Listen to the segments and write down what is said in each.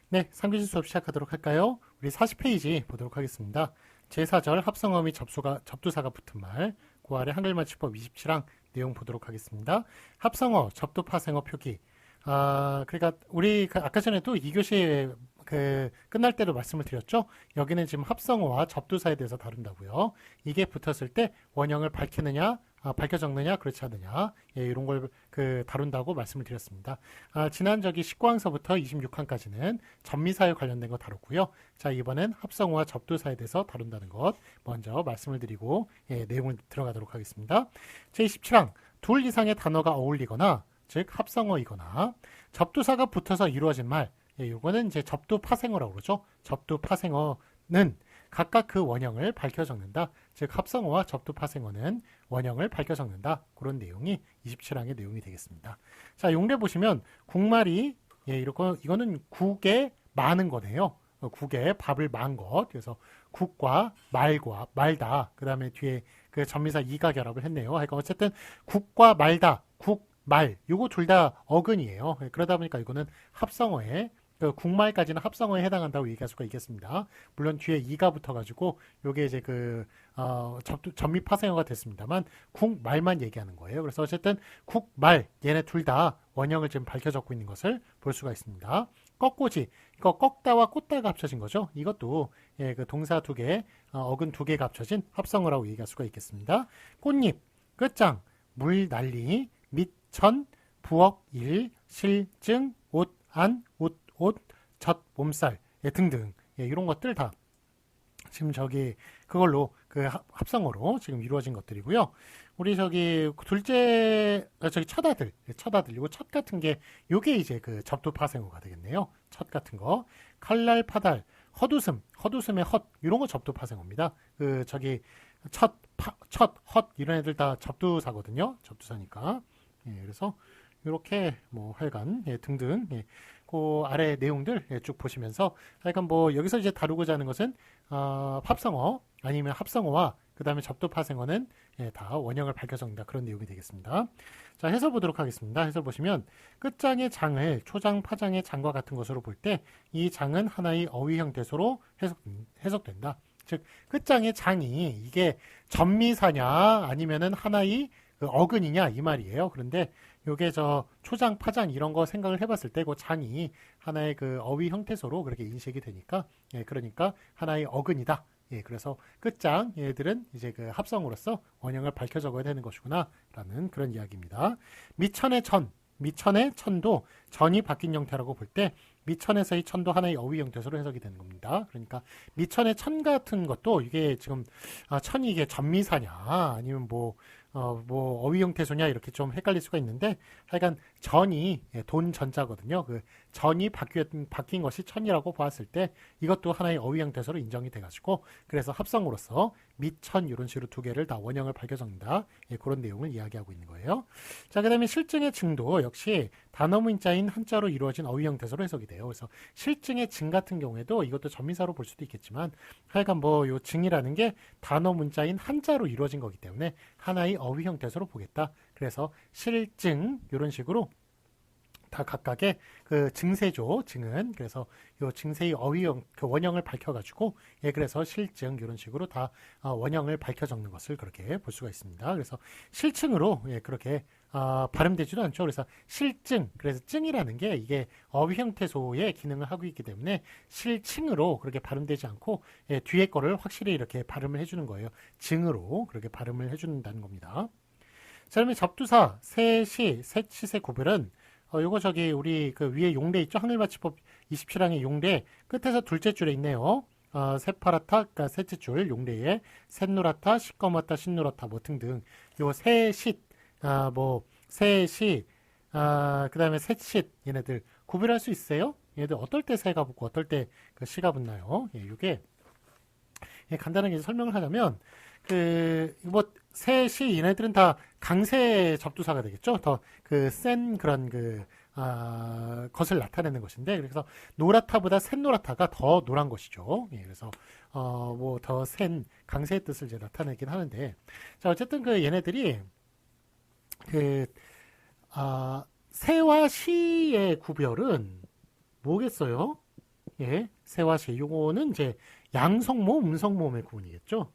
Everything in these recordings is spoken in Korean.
네, 상규시 수업 시작하도록 할까요? 우리 40페이지 보도록 하겠습니다. 제4절 합성어 및 접두사가 붙은 말, 그 아래 한글맞춤법 27항 내용 보도록 하겠습니다. 합성어, 접두, 파생어 표기. 그러니까 우리 아까 전에도 2교시 끝날 때도 말씀을 드렸죠. 여기는 지금 합성어와 접두사에 대해서 다룬다고요. 이게 붙었을 때 원형을 밝히느냐, 밝혀 적느냐, 그렇지 않느냐, 이런 걸 다룬다고 말씀을 드렸습니다. 지난 저기 19항서부터 26항까지는 전미사에 관련된 거 다뤘고요. 자, 이번엔 합성어와 접두사에 대해서 다룬다는 것 먼저 말씀을 드리고 내용을 들어가도록 하겠습니다. 제27항, 둘 이상의 단어가 어울리거나, 즉 합성어이거나 접두사가 붙어서 이루어진 말, 요거는 이제 접두 파생어라고 그러죠. 접두 파생어는 각각 그 원형을 밝혀 적는다. 즉 합성어와 접두 파생어는 원형을 밝혀 적는다. 그런 내용이 27항의 내용이 되겠습니다. 자, 용례 보시면 국말이 이거는 국에 많은 거네요. 국에 밥을 만 것. 그래서 국과 말과 말다. 그다음에 뒤에 그 전미사 이가 결합을 했네요. 그러니까 어쨌든 국과 말다. 국 말, 요거 둘 다 어근이에요. 그러다 보니까 이거는 합성어에 국말까지는 합성어에 해당한다고 얘기할 수가 있겠습니다. 물론 뒤에 이가 붙어가지고 요게 이제 전미 파생어가 됐습니다만 국말만 얘기하는 거예요. 그래서 어쨌든 국말 얘네 둘 다 원형을 지금 밝혀 적고 있는 것을 볼 수가 있습니다. 꺾고지 이거 꺾다와 꽂다가 합쳐진 거죠. 이것도 그 동사 두 개, 어근 두 개가 합쳐진 합성어라고 얘기할 수가 있겠습니다. 꽃잎, 끝장, 물 난리, 밑천, 부엌 일, 실증, 옷, 안, 옷, 젖, 몸살 등등 이런 것들 다 지금 그걸로 합성어로 지금 이루어진 것들이고요. 우리 둘째 첫 아들 이거 첫 같은 게 요게 이제 접두 파생어가 되겠네요. 첫 같은 거 칼날 파달 헛웃음의 헛 이런 거 접두 파생어입니다. 헛 이런 애들 다 접두사거든요. 접두사니까. 그래서 이렇게 하여간 등등 그 아래 내용들 쭉 보시면서 하여간 여기서 이제 다루고자 하는 것은 합성어 아니면 합성어와 그 다음에 접두 파생어는 다 원형을 밝혀 적는다 그런 내용이 되겠습니다. 자, 해설 보도록 하겠습니다. 해설 보시면 끝장의 장을 초장, 파장의 장과 같은 것으로 볼 때 이 장은 하나의 어휘 형태소로 해석된다. 즉 끝장의 장이 이게 전미사냐 아니면은 하나의 어근이냐 이 말이에요. 그런데 요게 초장, 파장 이런 거 생각을 해봤을 때 그 장이 하나의 어휘 형태소로 그렇게 인식이 되니까 그러니까 하나의 어근이다. 그래서 끝장 얘들은 이제 합성으로서 원형을 밝혀 적어야 되는 것이구나 라는 그런 이야기입니다. 미천의 천도 전이 바뀐 형태라고 볼 때 미천에서의 천도 하나의 어휘 형태소로 해석이 되는 겁니다. 그러니까 미천의 천 같은 것도 이게 지금 천이 이게 전미사냐 아니면 어휘 형태소냐 이렇게 좀 헷갈릴 수가 있는데 하여간 전이 돈 전자거든요. 전이 바뀐 것이 천이라고 보았을 때 이것도 하나의 어휘 형태소로 인정이 돼가지고 그래서 합성으로서 미천 이런 식으로 두 개를 다 원형을 밝혀 적는다. 그런 내용을 이야기하고 있는 거예요. 자, 그 다음에 실증의 증도 역시 단어 문자인 한자로 이루어진 어휘 형태소로 해석이 돼요. 그래서 실증의 증 같은 경우에도 이것도 전미사로 볼 수도 있겠지만 하여간 요 증이라는 게 단어 문자인 한자로 이루어진 거기 때문에 하나의 어휘 형태소로 보겠다. 그래서 실증 이런 식으로 다 각각의 증세죠. 증은 그래서 요 증세의 어휘형 원형을 밝혀가지고 그래서 실증 이런 식으로 다 원형을 밝혀 적는 것을 그렇게 볼 수가 있습니다. 그래서 실증으로 그렇게 발음되지도 않죠. 그래서 실증 그래서 증이라는 게 이게 어휘 형태소의 기능을 하고 있기 때문에 실증으로 그렇게 발음되지 않고 뒤에 거를 확실히 이렇게 발음을 해주는 거예요. 증으로 그렇게 발음을 해준다는 겁니다. 자, 그러면 접두사 셋시의 구별은 요거 우리 위에 용례 있죠? 한글맞춤법 27항의 용례 끝에서 둘째 줄에 있네요. 새파랗다, 그러니까 셋째 줄 용례에 샛노랗다, 시꺼멓다, 신노랗다 등등 요 셋시, 셋시, 그 다음에 셋시 얘네들 구별할 수 있어요? 얘네들 어떨 때 새가 붙고 어떨 때 시가 붙나요? 요게 간단하게 설명을 하자면 셋이 얘네들은 다 강세 접두사가 되겠죠. 더 센 그런 것을 나타내는 것인데 그래서 노랗다보다 샛노랗다가 더 노란 것이죠. 그래서 더 센 강세의 뜻을 이제 나타내긴 하는데 자 어쨌든 얘네들이 새와 시의 구별은 뭐겠어요? 예, 세와 시. 요거는 이제 양성모음, 음성모음의 구분이겠죠.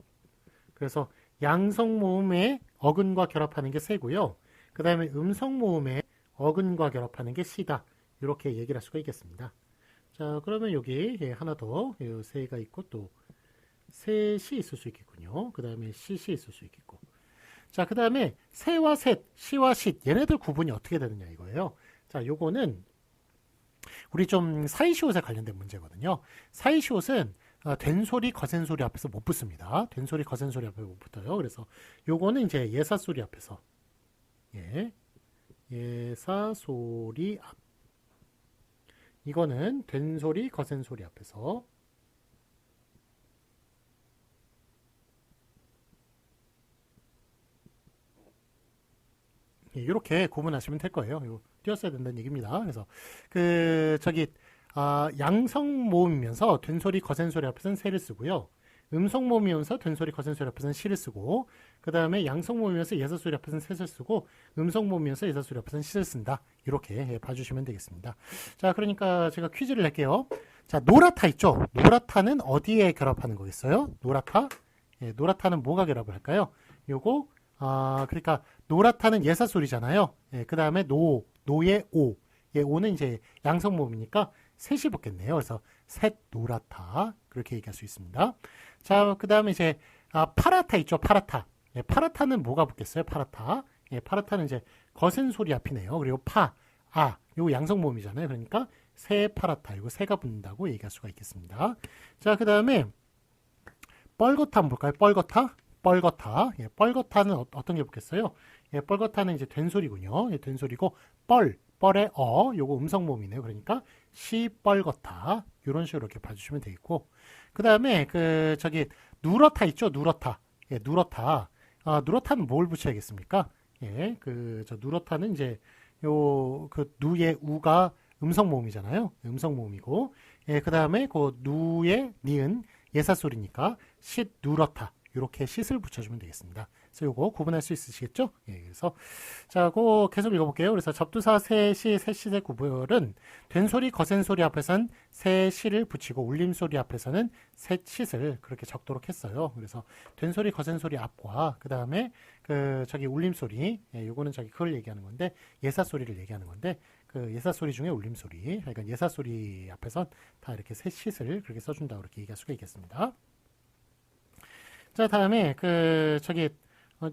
그래서 양성모음의 어근과 결합하는 게 세고요. 그 다음에 음성모음의 어근과 결합하는 게 시다. 이렇게 얘기를 할 수가 있겠습니다. 자, 그러면 여기 예, 하나 더 세가 있고 또 셋이 있을 수 있겠군요. 그 다음에 시시 있을 수 있겠고. 자, 그 다음에 세와 셋, 시와 쉿 얘네들 구분이 어떻게 되느냐 이거예요. 자, 요거는 우리 좀 사이시옷에 관련된 문제거든요. 사이시옷은 된소리, 거센소리 앞에서 못 붙습니다. 된소리, 거센소리 앞에 못 붙어요. 그래서 요거는 이제 예사소리 앞에서 예, 예사소리 앞 이거는 된소리, 거센소리 앞에서 이렇게 구분하시면 될 거예요. 띄었어야 된다는 얘기입니다. 그래서 양성 모음이면서 된소리, 거센소리 앞에서는 세를 쓰고요. 음성 모음이면서 된소리, 거센소리 앞에서는 시를 쓰고, 그 다음에 양성 모음이면서 예사소리 앞에서는 셋을 쓰고, 음성 모음이면서 예사소리 앞에서는 시를 쓴다. 이렇게 봐주시면 되겠습니다. 자, 그러니까 제가 퀴즈를 낼게요. 자, 노라타 있죠? 노라타는 어디에 결합하는 거겠어요? 노라타? 예, 노라타는 뭐가 결합을 할까요? 요거 그러니까 노라타는 예사소리잖아요. 예, 그 다음에 노의 오. 예, 오는 이제 양성모음이니까 셋이 붙겠네요. 그래서 셋 노라타 그렇게 얘기할 수 있습니다. 자, 그 다음에 이제 파라타 있죠. 파라타. 예, 파라타는 뭐가 붙겠어요? 파라타. 예, 파라타는 이제 거센 소리 앞이네요. 그리고 요거 양성모음이잖아요. 그러니까 세 파라타. 이거 세가 붙는다고 얘기할 수가 있겠습니다. 자, 그 다음에 뻘거타 한번 볼까요? 뻘거타. 예, 뻘거타는 어떤 게 붙겠어요? 예, 뻘거타는 이제 된소리군요. 예, 된소리고 뻘의 요거 음성모음이네요. 그러니까 시뻘거타 이런 식으로 이렇게 봐주시면 되겠고, 그 다음에 누러타 있죠? 누러타. 예, 누러타. 누러타는 뭘 붙여야겠습니까? 예, 누러타는 이제 누의 우가 음성모음이잖아요. 음성모음이고, 예, 그 다음에 누의 니은 예사소리니까 쉿 누러타. 이렇게 쉿을 붙여주면 되겠습니다. 그래서 요거 구분할 수 있으시겠죠? 예, 그래서 자, 계속 읽어볼게요. 그래서 접두사 세시, 셋시의 구별은 된소리, 거센소리 앞에서는 세시를 붙이고 울림소리 앞에서는 셋시을 그렇게 적도록 했어요. 그래서 된소리, 거센소리 앞과 그 다음에 울림소리, 예, 요거는 그걸 얘기하는 건데 예사소리를 얘기하는 건데 그 예사소리 중에 울림소리, 그러니까 예사소리 앞에선 다 이렇게 셋시을 그렇게 써준다 그렇게 얘기할 수가 있겠습니다. 자, 다음에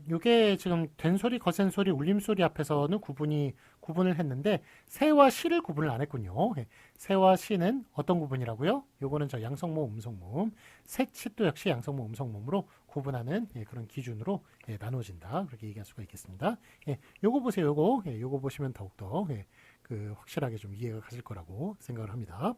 요게 지금 된소리, 거센소리, 울림소리 앞에서는 구분을 했는데 세와 시를 구분을 안 했군요. 세와 시는 어떤 구분이라고요? 요거는 양성모음, 음성모음, 셋시도 역시 양성모음, 음성모음으로 구분하는 그런 기준으로 나눠진다. 그렇게 얘기할 수가 있겠습니다. 요거 보세요. 요거 보시면 더욱더 확실하게 좀 이해가 가실 거라고 생각을 합니다.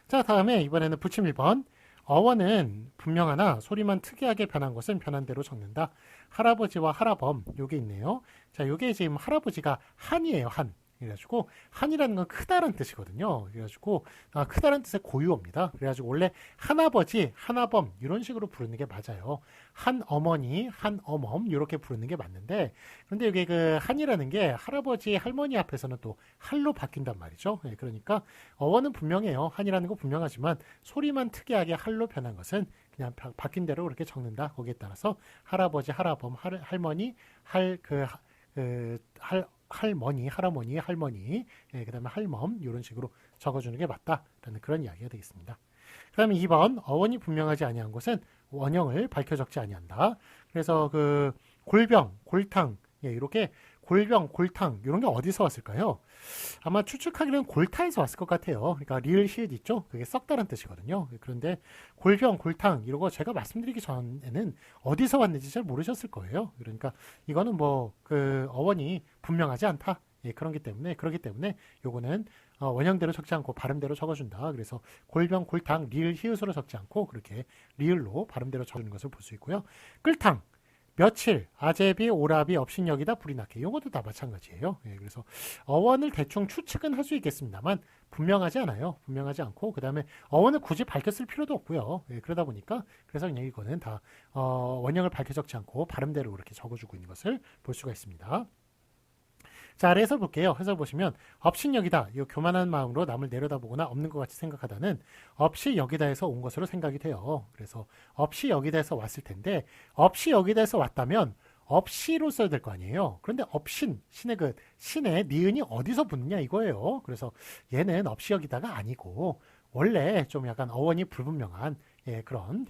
자, 다음에 이번에는 붙임 1번. 어원은 분명하나 소리만 특이하게 변한 것은 변한 대로 적는다. 할아버지와 할아범 요게 있네요. 자, 요게 지금 할아버지가 한이에요. 한. 그래가지고 한이라는 건 크다란 뜻이거든요. 그래가지고 크다란 뜻의 고유어입니다. 그래가지고 원래 한아버지, 한아범 이런 식으로 부르는 게 맞아요. 한어머니, 한어멈 이렇게 부르는 게 맞는데, 그런데 여기 한이라는 게 할아버지, 할머니 앞에서는 또 할로 바뀐단 말이죠. 그러니까 어원은 분명해요. 한이라는 거 분명하지만 소리만 특이하게 할로 변한 것은 그냥 바뀐 대로 그렇게 적는다. 거기에 따라서 할아버지, 할아범, 할머니, 할머니, 할아버니, 할머니, 그 다음에 할멈 이런 식으로 적어주는 게 맞다라는 그런 이야기가 되겠습니다. 그 다음에 2번 어원이 분명하지 아니한 것은 원형을 밝혀 적지 아니한다. 그래서 골병, 골탕 이렇게 골병, 골탕 이런 게 어디서 왔을까요? 아마 추측하기로는 골타에서 왔을 것 같아요. 그러니까 리을 히읗 있죠? 그게 썩다란 뜻이거든요. 그런데 골병, 골탕 이런 거 제가 말씀드리기 전에는 어디서 왔는지 잘 모르셨을 거예요. 그러니까 이거는 어원이 분명하지 않다. 그러기 때문에 요거는 원형대로 적지 않고 발음대로 적어준다. 그래서 골병, 골탕, 리을 히읗으로 적지 않고 그렇게 리을로 발음대로 적는 것을 볼 수 있고요. 끌탕 며칠, 아제비, 오라비, 업신여기다, 불이 나게. 이것도 다 마찬가지예요. 그래서 어원을 대충 추측은 할 수 있겠습니다만 분명하지 않아요. 분명하지 않고 그 다음에 어원을 굳이 밝혔을 필요도 없고요. 그러다 보니까 그래서 그냥 이거는 다 원형을 밝혀 적지 않고 발음대로 그렇게 적어주고 있는 것을 볼 수가 있습니다. 자, 아래 해설 볼게요. 해설 보시면 업신여기다. 이 교만한 마음으로 남을 내려다보거나 없는 것 같이 생각하다는 없이 여기다에서 온 것으로 생각이 돼요. 그래서 없이 여기다에서 왔을 텐데 없이 여기다에서 왔다면 없이로 써야 될 거 아니에요. 그런데 업신, 신의 니은이 어디서 붙느냐 이거예요. 그래서 얘는 없이 여기다가 아니고 원래 좀 약간 어원이 불분명한 그런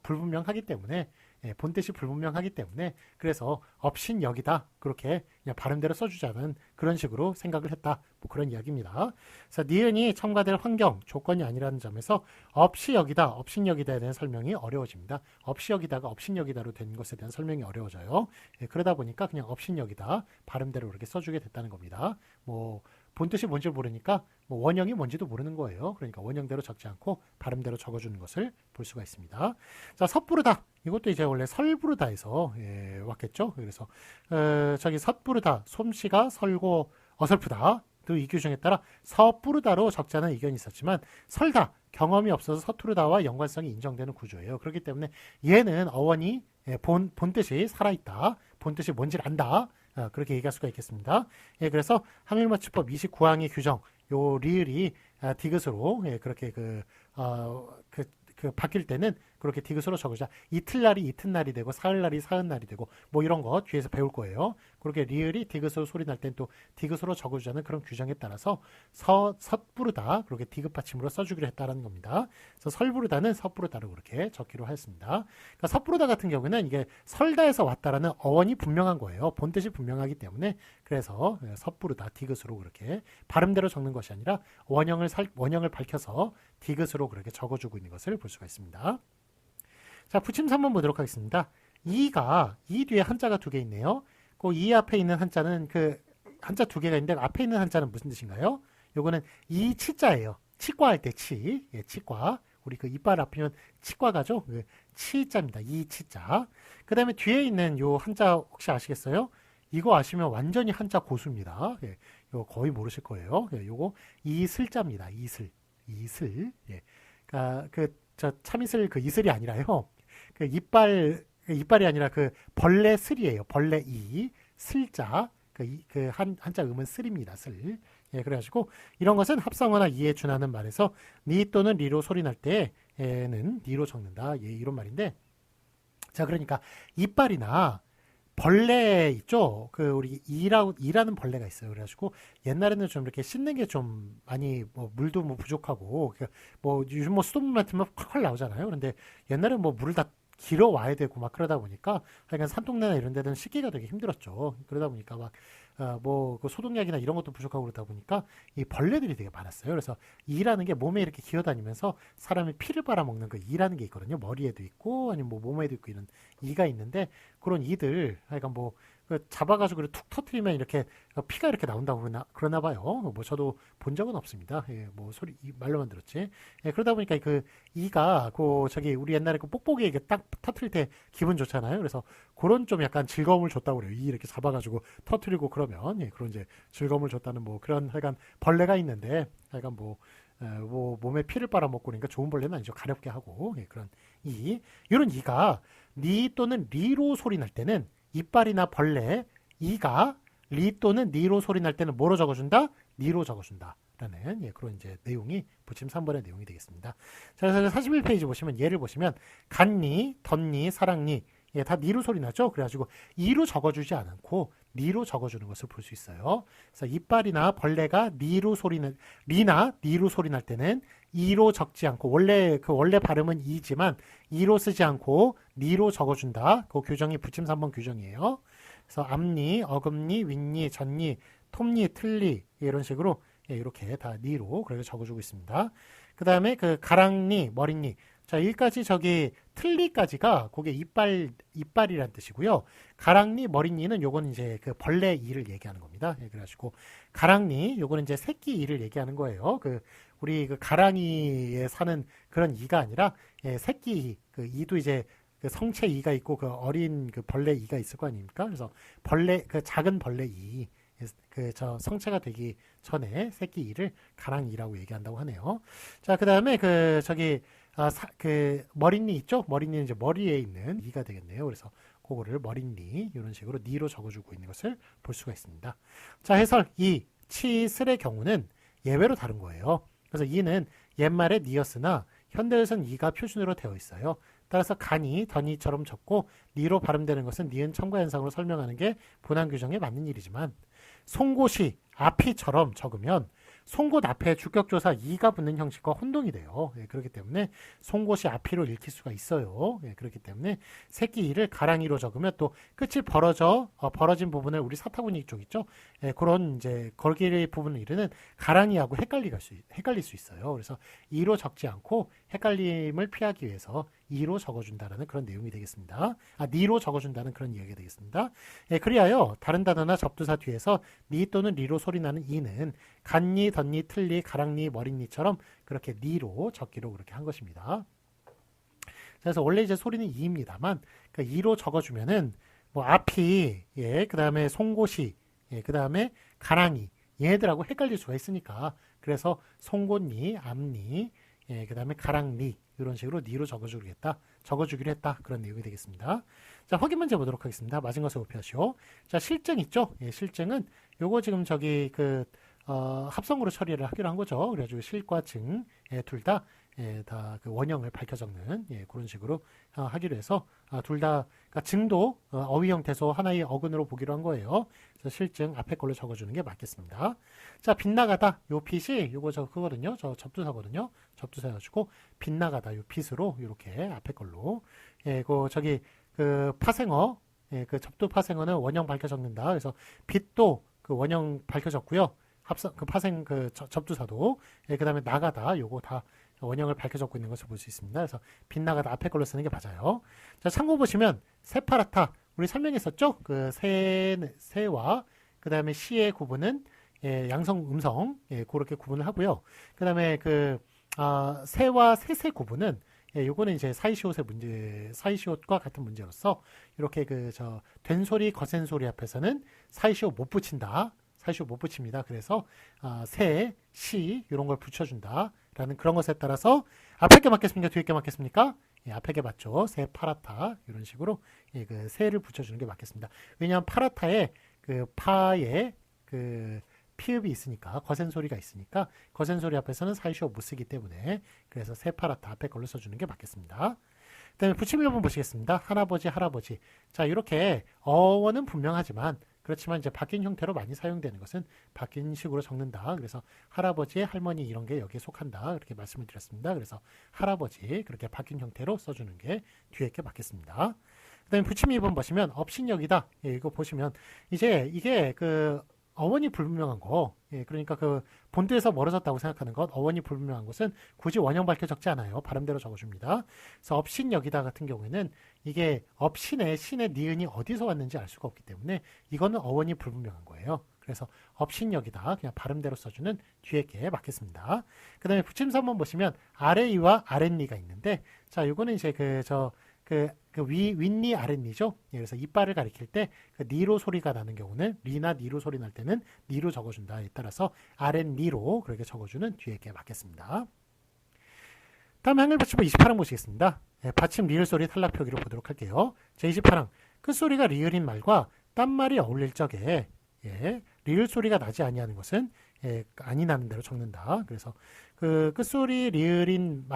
불분명하기 때문에 본뜻이 불분명하기 때문에 그래서 없신 여기다 그렇게 그냥 발음대로 써주자는 그런 식으로 생각을 했다. 뭐 그런 이야기입니다. 그래서 니은이 첨가될 환경, 조건이 아니라는 점에서 없이 여기다, 없신 여기다에 대한 설명이 어려워집니다. 없이 여기다가 없신 여기다로 된 것에 대한 설명이 어려워져요. 그러다 보니까 그냥 없신 여기다 발음대로 이렇게 써주게 됐다는 겁니다. 뭐 본뜻이 뭔지 모르니까 뭐 원형이 뭔지도 모르는 거예요. 그러니까 원형대로 적지 않고 발음대로 적어주는 것을 볼 수가 있습니다. 자, 섣부르다. 이것도 이제 원래 설부르다에서 왔겠죠. 그래서 저기 섣부르다, 솜씨가 설고 어설프다. 이 규정에 따라 섣부르다로 적자는 의견이 있었지만 설다, 경험이 없어서 서투르다와 연관성이 인정되는 구조예요. 그렇기 때문에 얘는 어원이 본뜻이 살아있다. 본뜻이 뭔지를 안다. 그렇게 얘기할 수가 있겠습니다. 그래서 한글맞춤법 29항의 규정, 요 리을이 디귿으로 그렇게 바뀔 때는 그렇게 디귿으로 적으자. 이틀날이 이튿날이 되고 사흘날이 사흘날이 되고 뭐 이런 거 뒤에서 배울 거예요. 그렇게 리을이 디귿으로 소리 날 땐 또 디귿으로 적어주자는 그런 규정에 따라서 섣부르다 그렇게 디귿 받침으로 써주기로 했다는 겁니다. 그래서 설부르다는 섣부르다로 그렇게 적기로 했습니다. 그러니까 섣부르다 같은 경우는 이게 설다에서 왔다라는 어원이 분명한 거예요. 본뜻이 분명하기 때문에 그래서 섣부르다 디귿으로 그렇게 발음대로 적는 것이 아니라 원형을 밝혀서 디귿으로 그렇게 적어주고 있는 것을 볼 수가 있습니다. 자, 붙임 3번 보도록 하겠습니다. 이 뒤에 한자가 두 개 있네요. 그 이 앞에 있는 한자는 한자 두 개가 있는데 앞에 있는 한자는 무슨 뜻인가요? 요거는 이 치자예요. 치과할 때 치, 치과. 우리 이빨 앞이면 치과가죠. 치자입니다. 이 치자. 그 다음에 뒤에 있는 요 한자 혹시 아시겠어요? 이거 아시면 완전히 한자 고수입니다. 이거 거의 모르실 거예요. 요거 이슬자입니다. 이슬. 저 참이슬 이슬이 아니라요. 이빨이 아니라 벌레 슬이에요. 벌레 슬자. 한자 음은 슬입니다. 슬. 그래가지고 이런 것은 합성어나 이에 준하는 말에서 니 또는 리로 소리 날 때에는 니로 적는다. 이런 말인데. 자, 그러니까 이빨이나 벌레 있죠? 우리 이라는 벌레가 있어요. 그래가지고 옛날에는 좀 이렇게 씻는 게 좀 많이 물도 부족하고 요즘 수돗물 맡으면 콸콸 나오잖아요. 그런데 옛날에 물을 다 길어 와야 되고 막 그러다 보니까 하여간 산동네나 이런 데는 씻기가 되게 힘들었죠. 그러다 보니까 소독약이나 이런 것도 부족하고 그러다 보니까 이 벌레들이 되게 많았어요. 그래서 이라는 게 몸에 이렇게 기어다니면서 사람의 피를 빨아먹는 이라는 게 있거든요. 머리에도 있고 아니면 몸에도 있고 이런 이가 있는데 그런 이들 하여간 잡아가지고 툭 터트리면 이렇게 피가 이렇게 나온다고 그러나 봐요. 저도 본 적은 없습니다. 말로만 들었지. 그러다 보니까 이가 저기 우리 옛날에 뽁뽁이 이렇게 딱 터트릴 때 기분 좋잖아요. 그래서 그런 좀 약간 즐거움을 줬다고 그래요. 이 이렇게 잡아가지고 터트리고 그러면 그런 이제 즐거움을 줬다는 그런 하여간 벌레가 있는데 하여간 몸에 피를 빨아먹고 그러니까 좋은 벌레는 아니죠. 가렵게 하고 그런 이런 이가 니 또는 리로 소리 날 때는 이빨이나 벌레, 이가 리 또는 니로 소리 날 때는 뭐로 적어준다? 니로 적어준다. 라는 그런 이제 내용이 붙임 3번의 내용이 되겠습니다. 자, 그래서 41페이지 보시면 예를 보시면 간니, 덧니, 사랑니 다 니로 소리 나죠? 그래가지고 이로 적어주지 않고 니로 적어주는 것을 볼 수 있어요. 그래서 이빨이나 벌레가 니로 리나 니로 소리 날 때는 이로 적지 않고 원래 발음은 이지만 이로 쓰지 않고 니로 적어준다. 그 규정이 붙임 3번 규정이에요. 그래서 앞니, 어금니, 윗니, 전니, 톱니, 틀니 이런 식으로 이렇게 다 니로 그렇게 적어주고 있습니다. 그 다음에 가랑니, 머리니. 자, 여기까지 틀니까지가 그게 이빨이란 뜻이고요. 가랑니, 머리니는 요거는 이제 벌레 이를 얘기하는 겁니다. 그래가지고 가랑니, 요거는 이제 새끼 이를 얘기하는 거예요. 우리 가랑이에 사는 그런 이가 아니라 새끼 이도 이제 성체 이가 있고 어린 벌레 이가 있을 거 아닙니까? 그래서 작은 벌레 이. 저 성체가 되기 전에 새끼 이를 가랑이라고 얘기한다고 하네요. 자, 그 다음에 머리니 있죠? 머리니는 이제 머리에 있는 이가 되겠네요. 그래서 그거를 머릿니 이런 식으로 니로 적어주고 있는 것을 볼 수가 있습니다. 자, 해설 2. 치슬의 경우는 예외로 다른 거예요. 그래서 이는 옛말에 니였으나 현대에선 이가 표준으로 되어 있어요. 따라서 간이 던이처럼 적고 니로 발음되는 것은 니은 첨가 현상으로 설명하는 게 본안 규정에 맞는 일이지만 송곳이 앞이처럼 적으면 송곳 앞에 주격조사 이가 붙는 형식과 혼동이 돼요. 예, 그렇기 때문에 송곳이 앞이로 읽힐 수가 있어요. 예, 그렇기 때문에 새끼 이를 가랑이로 적으면 또 끝이 벌어진 부분을 우리 사타구니 쪽 있죠. 예, 그런 이제 걸길 부분을 이르는 가랑이하고 헷갈릴 수 있어요. 그래서 이로 적지 않고 헷갈림을 피하기 위해서 이로 적어준다는 그런 내용이 되겠습니다. 니로 적어준다는 그런 이야기가 되겠습니다. 예, 그리하여 다른 단어나 접두사 뒤에서 니 또는 리로 소리나는 이는 간니, 덧니, 틀니, 가랑니, 머릿니처럼 그렇게 니로 적기로 그렇게 한 것입니다. 그래서 원래 이제 소리는 이입니다만 그 이로 적어주면은 뭐 앞이 그 다음에 송곳이 그 다음에 가랑이 얘들하고 헷갈릴 수가 있으니까 그래서 송곳니, 앞니 그 다음에 가랑니 이런 식으로 니로 적어주기로 했다. 그런 내용이 되겠습니다. 자, 확인 문제 보도록 하겠습니다. 맞은 것을 오피하시오. 자, 실증 있죠? 실증은 요거 지금 저기 합성으로 처리를 하기로 한 거죠. 그래가지고 실과 증 둘 다 다 그 원형을 밝혀 적는 그런 식으로 하기로 해서 둘 다 그러니까 증도 어휘 형태소 하나의 어근으로 보기로 한 거예요. 그래서 실증 앞에 걸로 적어주는 게 맞겠습니다. 자, 빗나가다 요 빗이 요거 그거든요. 저 접두사거든요. 접두사여가지고 빗나가다 요 빗으로 이렇게 앞에 걸로 그 파생어 그 접두 파생어는 원형 밝혀 적는다. 그래서 빗도 그 원형 밝혀 적고요. 그 파생 그 접두사도 그다음에 나가다 요거 다 원형을 밝혀 적고 있는 것을 볼 수 있습니다. 그래서 빗나가다 앞에 걸로 쓰는 게 맞아요. 자, 참고 보시면 세파라타 우리 설명했었죠? 그 세와 그다음에 시의 구분은 양성 음성 그렇게 구분을 하고요. 그다음에 그 세와 세세 구분은 요거는 이제 사이시옷과 같은 문제로서 이렇게 된 소리 거센 소리 앞에서는 사이시옷 못 붙인다. 사이시옷 못 붙입니다. 그래서 세, 시 이런 걸 붙여준다라는 그런 것에 따라서 앞에 게 맞겠습니까? 뒤에 게 맞겠습니까? 앞에 게 맞죠. 세 파라타 이런 식으로 그 세를 붙여주는 게 맞겠습니다. 왜냐하면 파라타에 그 파에 그 피읍이 있으니까 거센 소리가 있으니까 거센 소리 앞에서는 사이시옷 못 쓰기 때문에 그래서 세 파라타 앞에 걸로 써주는 게 맞겠습니다. 그다음에 붙임 1번 보시겠습니다. 할아버지 할아버지. 자, 이렇게 어원은 분명하지만 그렇지만 이제 바뀐 형태로 많이 사용되는 것은 바뀐 식으로 적는다. 그래서 할아버지, 할머니 이런 게 여기에 속한다. 그렇게 말씀을 드렸습니다. 그래서 할아버지 그렇게 바뀐 형태로 써주는 게 뒤에 게 맞겠습니다. 그다음에 붙임 2번 보시면 업신여기다. 이거 보시면 이제 이게 그 어원이 불분명한 거, 그러니까 그 본드에서 멀어졌다고 생각하는 것, 어원이 불분명한 것은 굳이 원형 밝혀 적지 않아요. 발음대로 적어줍니다. 그래서 업신 여기다 같은 경우에는 이게 업신의 신의 니은이 어디서 왔는지 알 수가 없기 때문에 이거는 어원이 불분명한 거예요. 그래서 업신 여기다 그냥 발음대로 써주는 뒤에 게 맞겠습니다. 그 다음에 붙임 3번 보시면 아래이와 아랫니가 있는데, 자, 이거는 이제 윗니 아랫니죠. 그래서 이빨을 가리킬 때 그 니로 소리가 나는 경우는 리나 니로 소리 날 때는 니로 적어준다에 따라서 아랫니로 그렇게 적어주는 뒤에 게 맞겠습니다. 다음 한글 받침표 28항 보시겠습니다. 받침 리을 소리 탈락 표기로 보도록 할게요. 제28항 끝소리가 리을인 말과 딴 말이 어울릴 적에 리을 소리가 나지 아니하는 것은 아니 나는 대로 적는다. 그래서 그 끝소리 리을인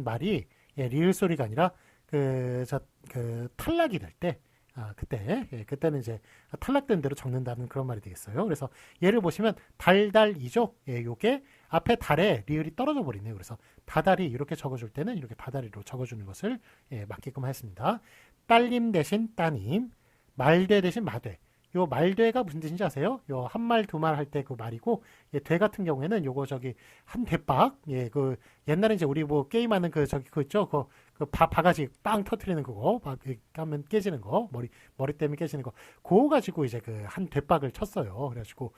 말이 리을 소리가 아니라 탈락이 될 때, 그때는 이제 탈락된 대로 적는다는 그런 말이 되겠어요. 그래서 예를 보시면 달달이죠. 요게 앞에 달에 리을이 떨어져 버리네요. 그래서 다달이 이렇게 적어줄 때는 이렇게 다달이로 적어주는 것을 맞게끔 하였습니다. 딸님 대신 따님, 말돼 대신 마돼. 요 말돼가 무슨 뜻인지 아세요? 요 한 말 두 말 할 때 그 말이고, 돼 같은 경우에는 요거 한 대박, 그 옛날에 이제 우리 뭐 게임하는 그거 있죠? 그 바가지 빵 터트리는 그거, 하면 깨지는 거, 머리 때문에 깨지는 거, 그거 가지고 이제 한 대박을 쳤어요. 그래가지고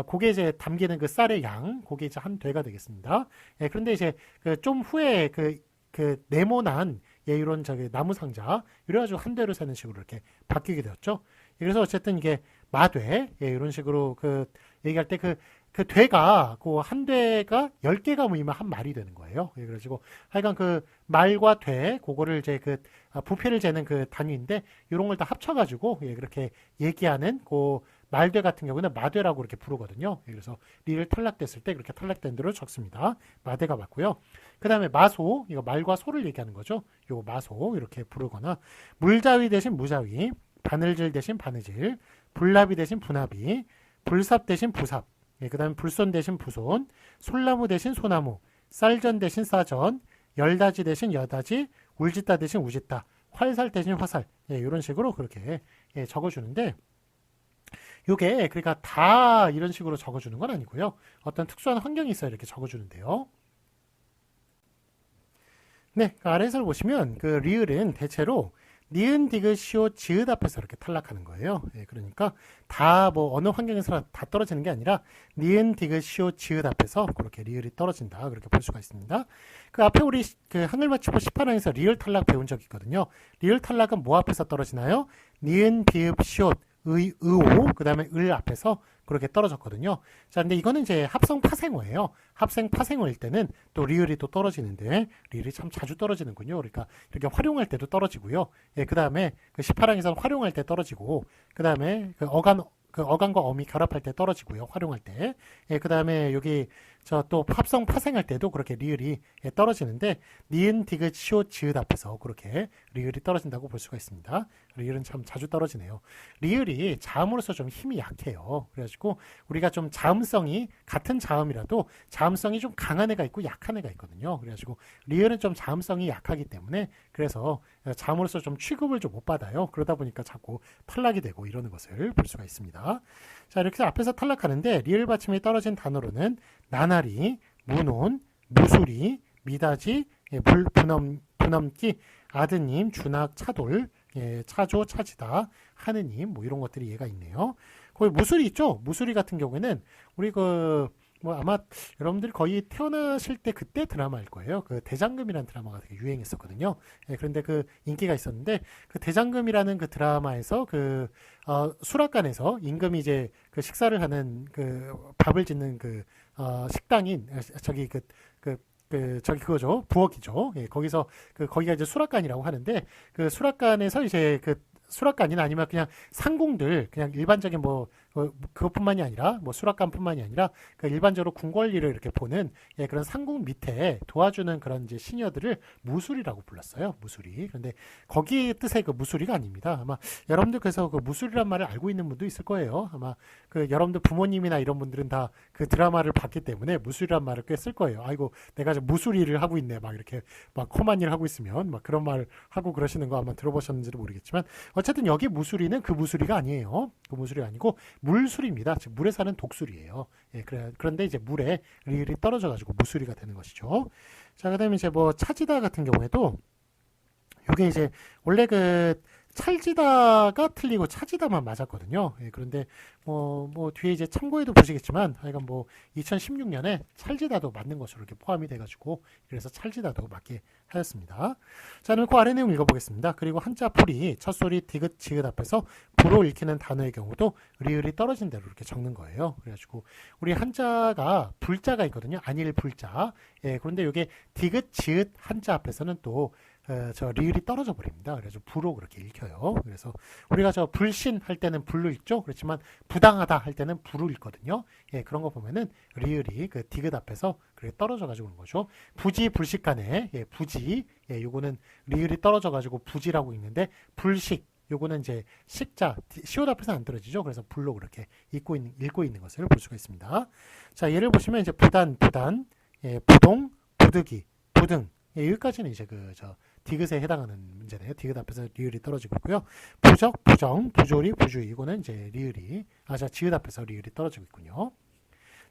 그게 이제 담기는 그 쌀의 양, 그게 이제 한 대가 되겠습니다. 그런데 이제 좀 후에 그 네모난 이런 나무 상자 이래가지고 한 대로 세는 식으로 이렇게 바뀌게 되었죠. 그래서 어쨌든 이게 마되, 예, 이런 식으로 그 얘기할 때 그 되가 그 한 되가 10개가 모이면 한 말이 되는 거예요. 예, 그래가지고 하여간 그 말과 되 그거를 이제 그 부피를 재는 그 단위인데 이런 걸 다 합쳐가지고 예, 그렇게 얘기하는 그 말되 같은 경우는 마되라고 이렇게 부르거든요. 예, 그래서 리를 탈락됐을 때 그렇게 탈락된 대로 적습니다. 마되가 맞고요. 그 다음에 마소, 이거 말과 소를 얘기하는 거죠. 요 마소 이렇게 부르거나 물자위 대신 무자위, 바늘질 대신 바느질, 불나비 대신 분나비, 불삽 대신 부삽, 예, 그 다음에 불손 대신 부손, 솔나무 대신 소나무, 쌀전 대신 싸전, 열다지 대신 여다지, 울짓다 대신 우짓다, 활살 대신 화살, 예, 이런 식으로 그렇게 예, 적어주는데 요게 그러니까 다 이런 식으로 적어주는 건 아니고요. 어떤 특수한 환경이 있어야 이렇게 적어주는데요. 네, 그 아래에서 보시면 그 리을은 대체로 니은, 디귿, 시옷, 지읒 앞에서 이렇게 탈락하는 거예요. 예, 그러니까 다 뭐 어느 환경에서 다 떨어지는 게 아니라 니은, 디귿, 시옷, 지읒 앞에서 그렇게 리을이 떨어진다. 그렇게 볼 수가 있습니다. 그 앞에 우리 그 한글마치법 18항에서 리을 탈락 배운 적이 있거든요. 리을 탈락은 뭐 앞에서 떨어지나요? 니은, 비읍, 시옷, 의오, 그 다음에 을 앞에서 그렇게 떨어졌거든요. 자, 근데 이거는 이제 합성 파생어예요. 합생 파생어일 때는 또 리을이 또 떨어지는데, 리을이 참 자주 떨어지는군요. 그러니까 이렇게 활용할 때도 떨어지고요. 예, 그 다음에 그 18항에서는 활용할 때 떨어지고, 그 다음에 그 어간과 어미 결합할 때 떨어지고요. 활용할 때. 예, 그 다음에 여기 저 또 합성 파생할 때도 그렇게 리을이 예, 떨어지는데 니은, 디귿, 시옷, 지읒 앞에서 그렇게 리을이 떨어진다고 볼 수가 있습니다. 리을은 참 자주 떨어지네요. 리을이 자음으로서 좀 힘이 약해요. 그래가지고 우리가 좀 자음성이 같은 자음이라도 자음성이 좀 강한 애가 있고 약한 애가 있거든요. 그래가지고 리을은 좀 자음성이 약하기 때문에 그래서 자음으로서 좀 취급을 좀 못 받아요. 그러다 보니까 자꾸 탈락이 되고 이러는 것을 볼 수가 있습니다. 자, 이렇게 앞에서 탈락하는데 리을 받침이 떨어진 단어로는 나나리, 문온, 무수리, 미다지, 예, 분엄기, 아드님, 준학, 차돌, 예, 차조, 차지다, 하느님, 뭐 이런 것들이 얘가 있네요. 거기 무수리 있죠? 무수리 같은 경우에는 우리 뭐 아마 여러분들이 거의 태어나실 때 그때 드라마일 거예요. 그 대장금이라는 드라마가 되게 유행했었거든요. 예, 그런데 그 인기가 있었는데 그 대장금이라는 그 드라마에서 수락관에서 임금이 이제 그 식사를 하는 그 밥을 짓는 식당인 저기 저기 그거죠. 부엌이죠. 예, 거기가 이제 수락관이라고 하는데 그 수락관에서 이제 수락관이나 아니면 그냥 상궁들 그냥 일반적인 그것뿐만이 아니라 뭐 수락관뿐만이 아니라 그 일반적으로 궁궐일을 이렇게 보는 예, 그런 상궁 밑에 도와주는 그런 이제 시녀들을 무술이라고 불렀어요. 무술이. 그런데 거기 뜻의 그 무술이가 아닙니다. 아마 여러분들 그래서 그 무술이란 말을 알고 있는 분도 있을 거예요. 아마 그 여러분들 부모님이나 이런 분들은 다 그 드라마를 봤기 때문에 무술이란 말을 꽤 쓸 거예요. 아이고 내가 저 무술일을 하고 있네. 막 이렇게 막 험한 일 하고 있으면 막 그런 말 하고 그러시는 거 아마 들어보셨는지도 모르겠지만 어쨌든 여기 무수리는 그 무수리가 아니에요. 그 무수리가 아니고 물수리입니다. 즉 물에 사는 독수리예요. 예, 그런데 이제 물에 리을이 떨어져가지고 무수리가 되는 것이죠. 자, 그다음에 이제 뭐 차지다 같은 경우에도 이게 이제 원래 찰지다가 틀리고 차지다만 맞았거든요. 예, 그런데 뭐 뒤에 이제 참고해도 보시겠지만 하여간 2016년에 찰지다도 맞는 것으로 이렇게 포함이 돼가지고 그래서 찰지다도 맞게 하였습니다. 자, 그럼 그 아래 내용 읽어보겠습니다. 그리고 한자 풀이 첫 소리 디귿 지읒 앞에서 부로 읽히는 단어의 경우도 리을이 떨어진 대로 이렇게 적는 거예요. 그래가지고 우리 한자가 불자가 있거든요. 안일 불자. 예, 그런데 이게 디귿 지읒 한자 앞에서는 또 저 리을이 떨어져 버립니다. 그래서 부로 그렇게 읽혀요. 그래서 우리가 저 불신 할 때는 불로 읽죠. 그렇지만 부당하다 할 때는 부로 읽거든요. 예, 그런 거 보면은 리을이 그 디귿 앞에서 그렇게 떨어져 가지고 그런 거죠. 부지 불식간에 예, 부지 예, 요거는 리을이 떨어져 가지고 부지라고 읽는데 불식 요거는 이제 식자 시옷 앞에서 안 떨어지죠. 그래서 불로 그렇게 읽고 있는 것을 볼 수가 있습니다. 자, 예를 보시면 이제 부단, 예, 부동, 부득이, 부등 예, 여기까지는 이제 디귿에 해당하는 문제네요. 디귿 앞에서 리을이 떨어지고 있고요. 부적, 부정, 부조리, 부주의 이거는 이제 지읒 앞에서 리을이 떨어지고 있군요.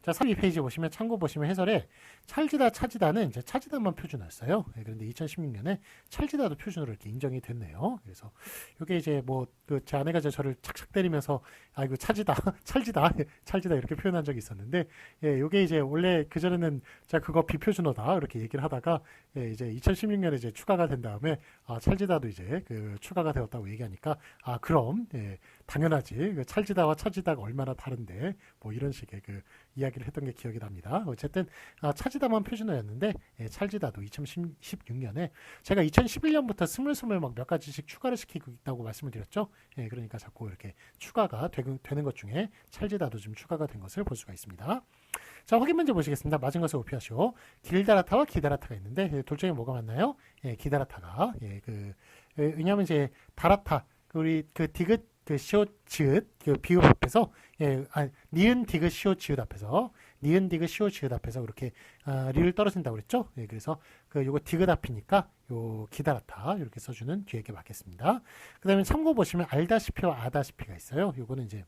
자, 32페이지 보시면 참고 보시면 해설에 찰지다, 차지다는 이제 차지다만 표준화했어요. 네, 그런데 2016년에 찰지다도 표준으로 이렇게 인정이 됐네요. 그래서 이게 이제 제 아내가 저를 착착 때리면서 이거 차지다, 찰지다 이렇게 표현한 적이 있었는데, 예, 이게 이제 원래 그 전에는 자 그거 비표준어다 이렇게 얘기를 하다가 예, 이제 2016년에 이제 추가가 된 다음에 찰지다도 이제 추가가 되었다고 얘기하니까 그럼 예, 당연하지. 그 찰지다와 차지다가 얼마나 다른데 뭐 이런 식의 그 이야기를 했던 게 기억이 납니다. 어쨌든 차지다만 표준어였는데 찰지다도 2016년에 제가 2011년부터 스물스물 막 몇 가지씩 추가를 시키고 있다고 말씀을 드렸죠. 그러니까 자꾸 이렇게 추가가 되는 것 중에 찰지다도 좀 추가가 된 것을 볼 수가 있습니다. 자, 확인 문제 보시겠습니다. 맞은 것을 오피하시오. 길다라타와 기다라타가 있는데 둘 중에 뭐가 맞나요? 기다라타가 왜냐하면 이제 다라타 우리 그 디귿 그 시옷 지읒 그 비읍 앞에서 니은 디귿 시옷 지읒 앞에서 니은 디귿 시옷 지읒 앞에서 그렇게 리을 떨어진다고 그랬죠. 그래서 요거 디귿 앞이니까 요 기다라타 이렇게 써주는 뒤에 게 맞겠습니다. 그 다음에 참고 보시면 알다시피와 아다시피가 있어요. 요거는 이제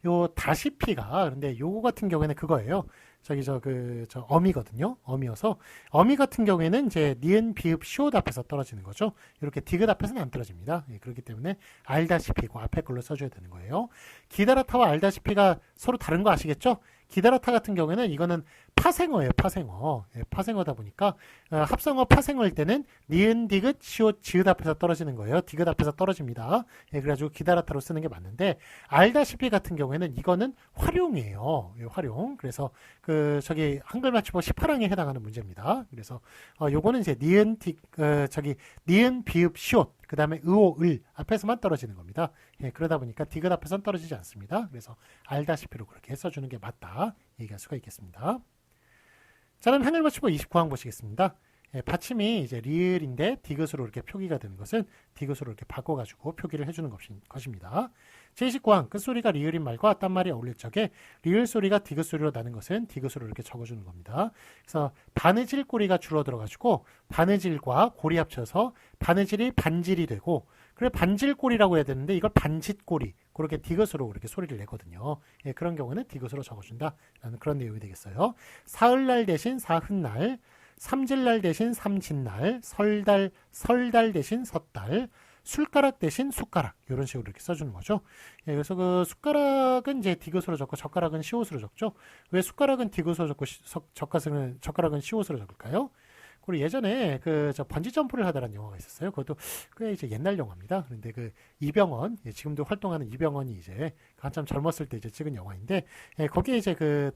요 다시피가 근데 요거 같은 경우에는 그거예요. 저 어미거든요. 어미여서 어미 같은 경우에는 이제 니은 비읍 시옷 앞에서 떨어지는 거죠. 이렇게 디귿 앞에서는 안 떨어집니다. 그렇기 때문에 알다시피 그 앞에 걸로 써줘야 되는 거예요. 기다라타와 알다시피가 서로 다른 거 아시겠죠? 기다라타 같은 경우에는 이거는 파생어예요. 파생어다 보니까 합성어 파생어일 때는 니은 디귿 시옷 지읒 앞에서 떨어지는 거예요. 디귿 앞에서 떨어집니다. 그래가지고 기다라타로 쓰는 게 맞는데 알다시피 같은 경우에는 이거는 활용이에요. 활용. 그래서 저기 한글 맞춤법 18항에 해당하는 문제입니다. 그래서 요거는 이제 니은 비읍 시옷 그 다음에 의오 을 앞에서만 떨어지는 겁니다. 그러다 보니까 디귿 앞에서는 떨어지지 않습니다. 그래서 알다시피로 그렇게 써주는 게 맞다 얘기할 수가 있겠습니다. 자, 그럼 한글 맞춤법 29항 보시겠습니다. 받침이 이제 리을인데 디귿으로 이렇게 표기가 되는 것은 디귿으로 이렇게 바꿔가지고 표기를 해주는 것입니다. 제29항 끝소리가 리을인 말과 딴 말이 어울릴 적에 리을 소리가 디귿 소리로 나는 것은 디귿으로 이렇게 적어주는 겁니다. 그래서 바느질 꼬리가 줄어들어가지고 바느질과 골이 합쳐서 바느질이 반질이 되고 그래 반질꼬리라고 해야 되는데 이걸 반짓꼬리 그렇게 디귿으로 그렇게 소리를 내거든요. 그런 경우는 디귿으로 적어준다라는 그런 내용이 되겠어요. 사흘날 대신 사흔날, 삼질날 대신 삼진날, 설달 대신 섣달, 술가락 대신 숟가락 이런 식으로 이렇게 써주는 거죠. 그래서 그 숟가락은 이제 디귿으로 적고 젓가락은 시옷으로 적죠. 왜 숟가락은 디귿으로 적고 젓가락은 시옷으로 적을까요? 그리고 예전에 저 번지 점프를 하다라는 영화가 있었어요. 그것도 꽤 이제 옛날 영화입니다. 그런데 그 이병헌 지금도 활동하는 이병헌이 이제 한참 젊었을 때 이제 찍은 영화인데 거기에 이제 그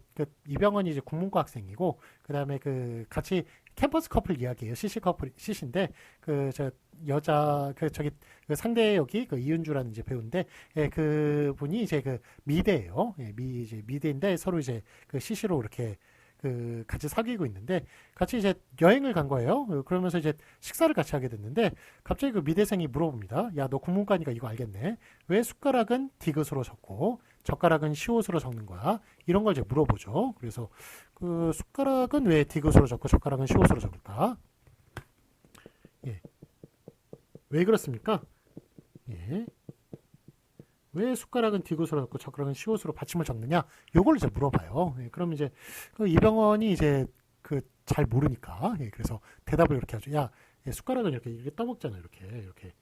이병헌이 이제 국문과 학생이고 그 다음에 같이 캠퍼스 커플 이야기예요. CC인데 여자 상대 역이 이은주라는 이제 배우인데 그 분이 이제 미대예요. 이제 미대인데 서로 이제 CC로 이렇게 같이 사귀고 있는데 같이 이제 여행을 간 거예요. 그러면서 이제 식사를 같이 하게 됐는데 갑자기 그 미대생이 물어봅니다. 야, 너 국문과니까 이거 알겠네. 왜 숟가락은 디귿으로 적고 젓가락은 시옷으로 적는 거야? 이런 걸 이제 물어보죠. 그래서 숟가락은 왜 디귿으로 적고 젓가락은 시옷으로 적을까? 왜 그렇습니까? 왜 숟가락은 디귿으로 적고 젓가락은 시옷으로 받침을 적느냐? 요걸 이제 물어봐요. 그럼 이제 이병헌이 이제 잘 모르니까 그래서 대답을 이렇게 하죠. 야, 숟가락은 이렇게 떠먹잖아. 이렇게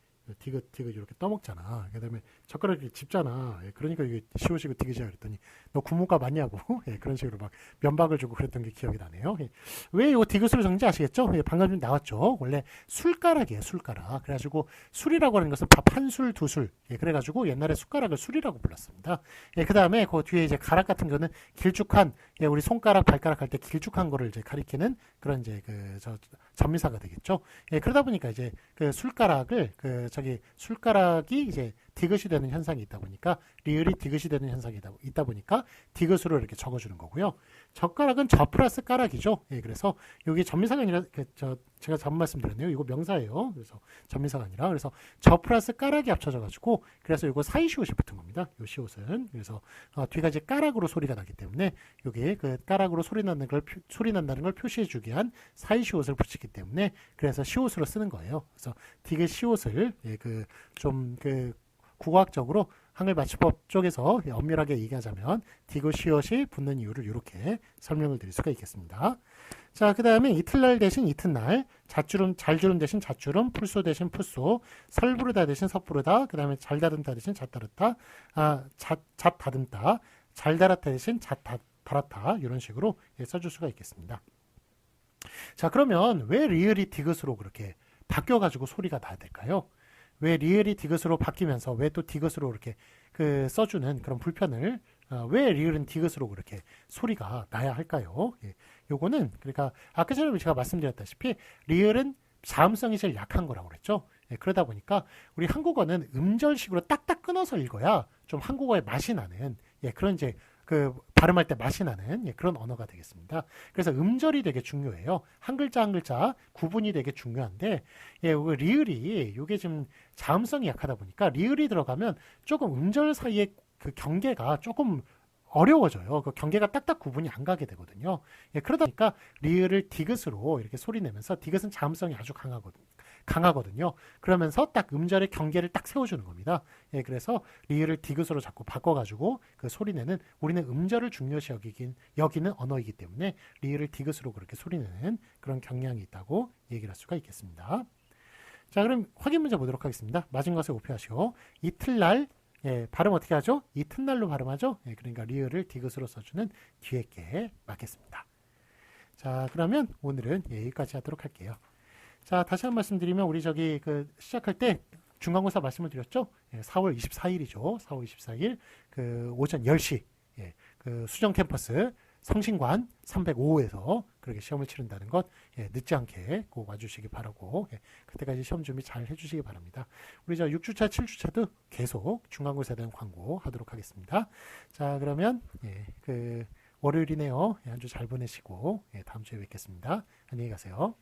디귿 이렇게 떠먹잖아. 그다음에 젓가락 이렇게 짚잖아. 그러니까 이게 시옷이고 디귿이야 그랬더니 너 국문과 맞냐고 그런 식으로 막 면박을 주고 그랬던 게 기억이 나네요. 왜 이거 디귿으로 적는지 아시겠죠? 방금 좀 나왔죠. 원래 술가락이에요. 술가락. 그래가지고 술이라고 하는 것은 밥 한 술, 두 술. 그래가지고 옛날에 숟가락을 술이라고 불렀습니다. 그 다음에 그 뒤에 이제 가락 같은 거는 길쭉한 우리 손가락, 발가락 할 때 길쭉한 거를 이제 가리키는 그런 이제 전미사가 되겠죠. 그러다 보니까 이제 술가락을 술가락이 이제 디귿이 되는 현상이 있다 보니까 리을이 디귿이 되는 현상이 있다 보니까 디귿으로 이렇게 적어주는 거고요. 젓가락은 저 플러스 가락이죠. 그래서 여기 전미사가 아니라 제가 잘못 말씀드렸네요. 이거 명사예요. 그래서 전미사가 아니라 그래서 저 플러스 가락이 합쳐져 가지고 그래서 이거 사이시옷이 붙은 겁니다. 요 시옷은 그래서 뒤가 이제 가락으로 소리가 나기 때문에 여기 가락으로 소리 난다는 걸 표시해주기 위한 사이시옷을 붙이기 때문에 그래서 시옷으로 쓰는 거예요. 그래서 디귿 시옷을 국어학적으로 한글 맞춤법 쪽에서 엄밀하게 얘기하자면 디귿 시옷이 붙는 이유를 이렇게 설명을 드릴 수가 있겠습니다. 자, 그 다음에 이틀날 대신 이튿날, 잘주름 대신 잣주름, 풀소 대신 풋소, 설부르다 대신 섣부르다, 그 다음에 잘다듬다 대신 잣다듬다, 잣다듬다, 잘달았다 대신 잣달았다 이런 식으로 써줄 수가 있겠습니다. 자, 그러면 왜 리을이 디귿으로 그렇게 바뀌어가지고 소리가 나야 될까요? 왜 리을이 디귿으로 바뀌면서 왜 또 디귿으로 이렇게 그 써주는 그런 불편을 왜 리을은 디귿으로 그렇게 소리가 나야 할까요? 예, 요거는 그러니까 아까 전에 제가 말씀드렸다시피 리을은 자음성이 제일 약한 거라고 그랬죠. 예, 그러다 보니까 우리 한국어는 음절식으로 딱딱 끊어서 읽어야 좀 한국어의 맛이 나는 그런 이제 그 발음할 때 맛이 나는 그런 언어가 되겠습니다. 그래서 음절이 되게 중요해요. 한 글자 한 글자 구분이 되게 중요한데 리을이 이게 지금 자음성이 약하다 보니까 리을이 들어가면 조금 음절 사이에 그 경계가 조금 어려워져요. 그 경계가 딱딱 구분이 안 가게 되거든요. 그러다 보니까 리을을 디귿으로 이렇게 소리 내면서 디귿은 자음성이 아주 강하거든요. 그러면서 딱 음절의 경계를 딱 세워주는 겁니다. 그래서 리을을 디귿으로 자꾸 바꿔가지고 그 소리내는 우리는 음절을 중요시 여기는 언어이기 때문에 리을을 디귿으로 그렇게 소리내는 그런 경향이 있다고 얘기를 할 수가 있겠습니다. 자, 그럼 확인 문제 보도록 하겠습니다. 맞은 것을 오표하시오. 이틀날 발음 어떻게 하죠? 이튿날로 발음하죠? 그러니까 리을을 디귿으로 써주는 뒤에 게 맞겠습니다. 자, 그러면 오늘은 여기까지 하도록 할게요. 자, 다시 한 번 말씀드리면 우리 저기 그 시작할 때 중간고사 말씀을 드렸죠? 4월 24일이죠. 4월 24일 그 오전 10시 그 수정 캠퍼스 성신관 305호에서 그렇게 시험을 치른다는 것 늦지 않게 꼭 와주시기 바라고 그때까지 시험 준비 잘 해주시기 바랍니다. 우리 저 6주차 7주차도 계속 중간고사에 대한 광고 하도록 하겠습니다. 자, 그러면 그 월요일이네요. 한 주 잘 보내시고 다음 주에 뵙겠습니다. 안녕히 가세요.